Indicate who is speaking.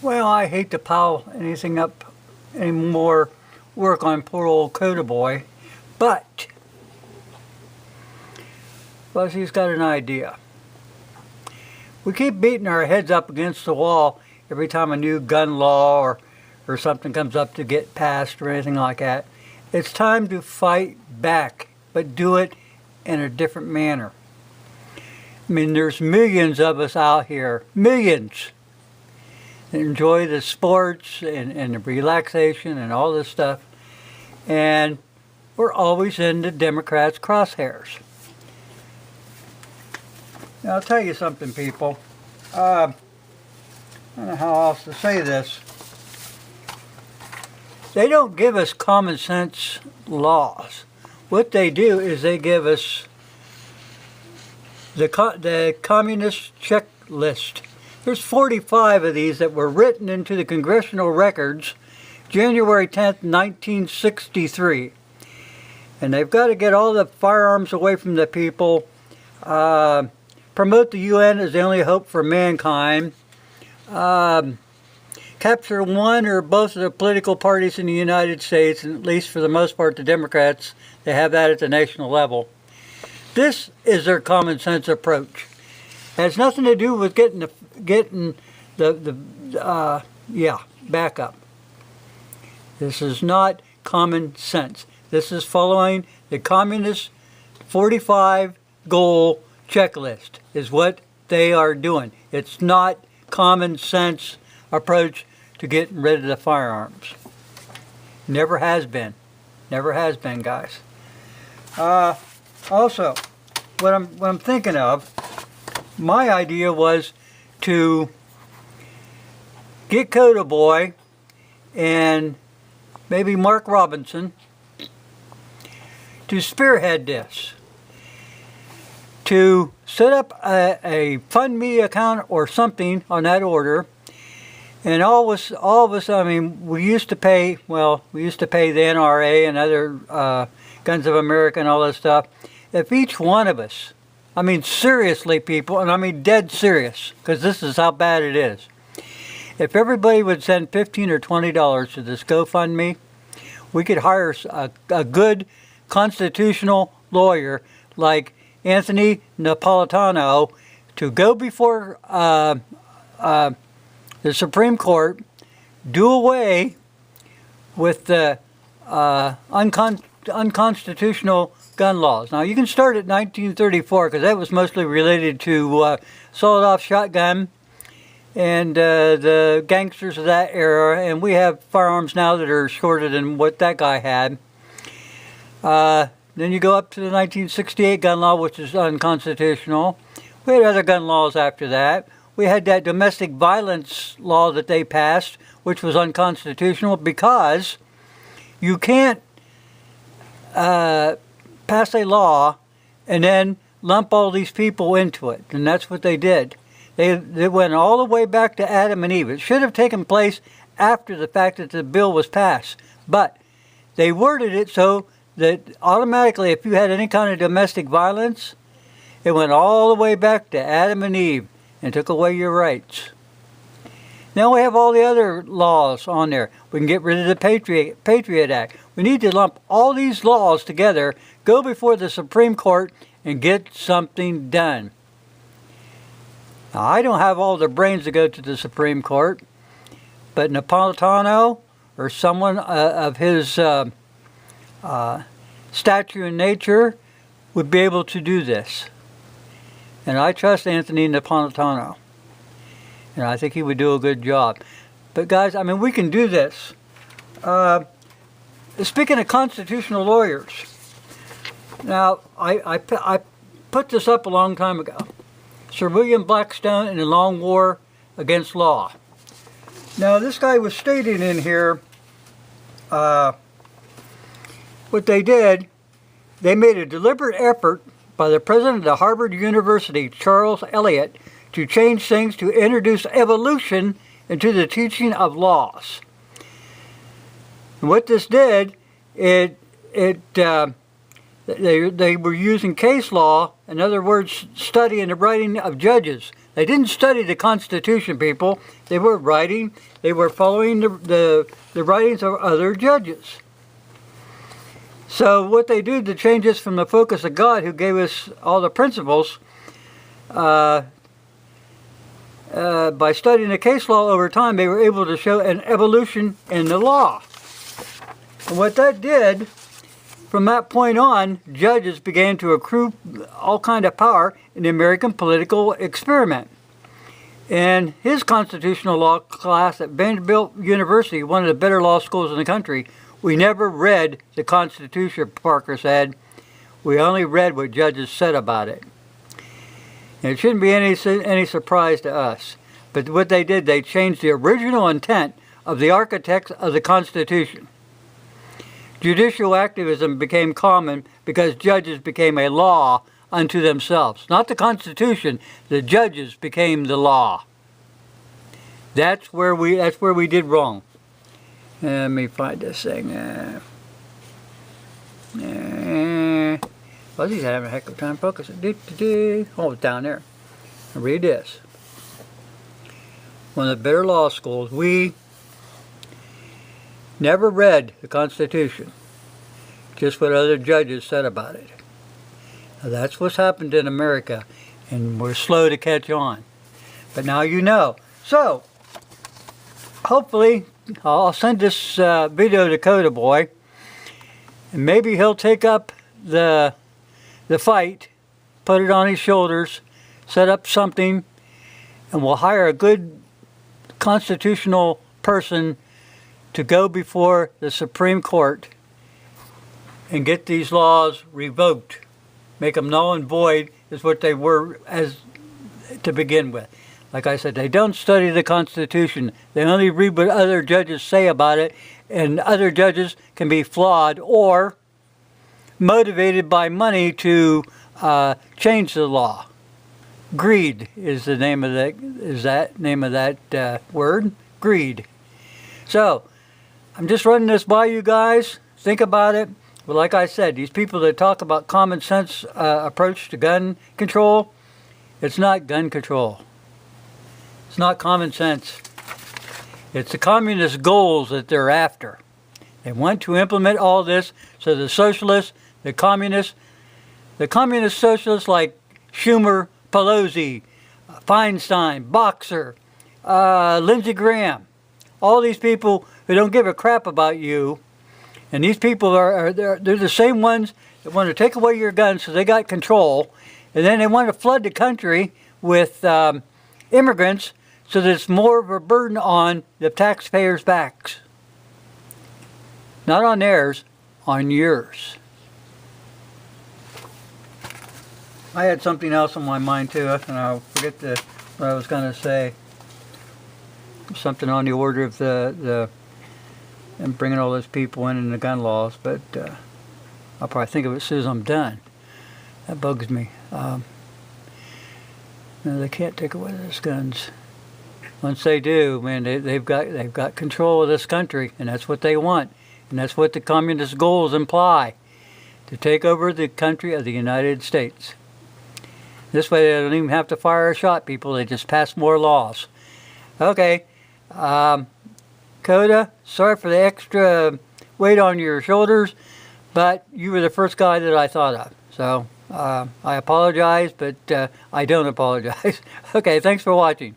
Speaker 1: Well, I hate to pile anything up, any more work on poor old Kotaboy, but Fuzzy's got an idea. We keep beating our heads up against the wall every time a new gun law or something comes up to get passed or anything like that. It's time to fight back, but do it in a different manner. I mean, there's millions of us out here, millions, that enjoy the sports and the relaxation and all this stuff, and we're always in the Democrats' crosshairs. Now, I'll tell you something, people. I don't know how else to say this. They don't give us common sense laws. What they do is they give us the communist checklist. There's 45 of these that were written into the Congressional records January 10th, 1963. And they've got to get all the firearms away from the people, promote the UN as the only hope for mankind, capture one or both of the political parties in the United States, and at least for the most part the Democrats, they have that at the national level. This is their common sense approach. It has nothing to do with getting back up. This is not common sense. This is following the communist 45 goal checklist is what they are doing. It's not common sense approach to getting rid of the firearms. Never has been. Never has been, guys. Also, what I'm thinking of, my idea was to get Kotaboy and maybe Mark Robinson to spearhead this, to set up a fund me account or something on that order. And all of us, I mean, we used to pay the NRA and other Guns of America and all that stuff. If each one of us, I mean seriously people, and I mean dead serious, because this is how bad it is. If everybody would send $15 or $20 to this GoFundMe, we could hire a good constitutional lawyer like Anthony Napolitano to go before the Supreme Court, do away with the unconstitutional gun laws. Now, you can start at 1934 because that was mostly related to sawed-off shotgun and the gangsters of that era, and we have firearms now that are shorter than what that guy had. Then you go up to the 1968 gun law, which is unconstitutional. We had other gun laws after that. We had that domestic violence law that they passed, which was unconstitutional because you can't pass a law and then lump all these people into it. And that's what they did. They went all the way back to Adam and Eve. It should have taken place after the fact that the bill was passed. But they worded it so that automatically if you had any kind of domestic violence, it went all the way back to Adam and Eve and took away your rights. Now we have all the other laws on there. We can get rid of the Patriot Act. We need to lump all these laws together, go before the Supreme Court, and get something done. Now, I don't have all the brains to go to the Supreme Court, but Napolitano or someone of his stature and nature would be able to do this. And I trust Anthony Napolitano. And I think he would do a good job. But guys, I mean, we can do this. Speaking of constitutional lawyers, now, I put this up a long time ago. Sir William Blackstone and the Long War Against Law. Now, this guy was stating in here what they did. They made a deliberate effort by the president of Harvard University, Charles Eliot, to change things, to introduce evolution into the teaching of laws. And what this did, they were using case law, in other words, study and the writing of judges. They didn't study the Constitution, people. They were writing, they were following the writings of other judges. So what they did to change us from the focus of God, who gave us all the principles, by studying the case law over time, they were able to show an evolution in the law. And what that did, from that point on, judges began to accrue all kind of power in the American political experiment. In his constitutional law class at Vanderbilt University, one of the better law schools in the country, we never read the Constitution, Parker said. We only read what judges said about it. And it shouldn't be any surprise to us. But what they did, they changed the original intent of the architects of the Constitution. Judicial activism became common because judges became a law unto themselves. Not the Constitution, the judges became the law. That's where we did wrong. Let me find this thing. Fuzzy's having a heck of a time focusing. Oh, it's down there. Now read this. One of the better law schools, we never read the Constitution, just what other judges said about it. Now, that's what's happened in America, and we're slow to catch on. But now you know. So, hopefully, I'll send this video to Kotaboy, and maybe he'll take up the fight, put it on his shoulders, set up something, and we'll hire a good constitutional person to go before the Supreme Court and get these laws revoked. Make them null and void is what they were as to begin with. Like I said, they don't study the Constitution. They only read what other judges say about it, and other judges can be flawed or motivated by money to change the law. Greed is the name of that word. Greed. So, I'm just running this by you guys. Think about it. Well, like I said, these people that talk about common sense approach to gun control, it's not gun control. It's not common sense. It's the communist goals that they're after. They want to implement all this so the socialists, the communist socialists like Schumer, Pelosi, Feinstein, Boxer, Lindsey Graham, all these people who don't give a crap about you, and these people they're the same ones that want to take away your guns so they got control, and then they want to flood the country with immigrants so that it's more of a burden on the taxpayers' backs. Not on theirs, on yours. I had something else on my mind too, and I'll forget what I was going to say. Something on the order of and bringing all those people in the gun laws, but I'll probably think of it as soon as I'm done. That bugs me. No, they can't take away those guns. Once they do, man, they've got control of this country, and that's what they want, and that's what the communist goals imply, to take over the country of the United States. This way, they don't even have to fire a shot, people. They just pass more laws. Okay, Coda, sorry for the extra weight on your shoulders, but you were the first guy that I thought of. So I apologize, but I don't apologize. Okay, thanks for watching.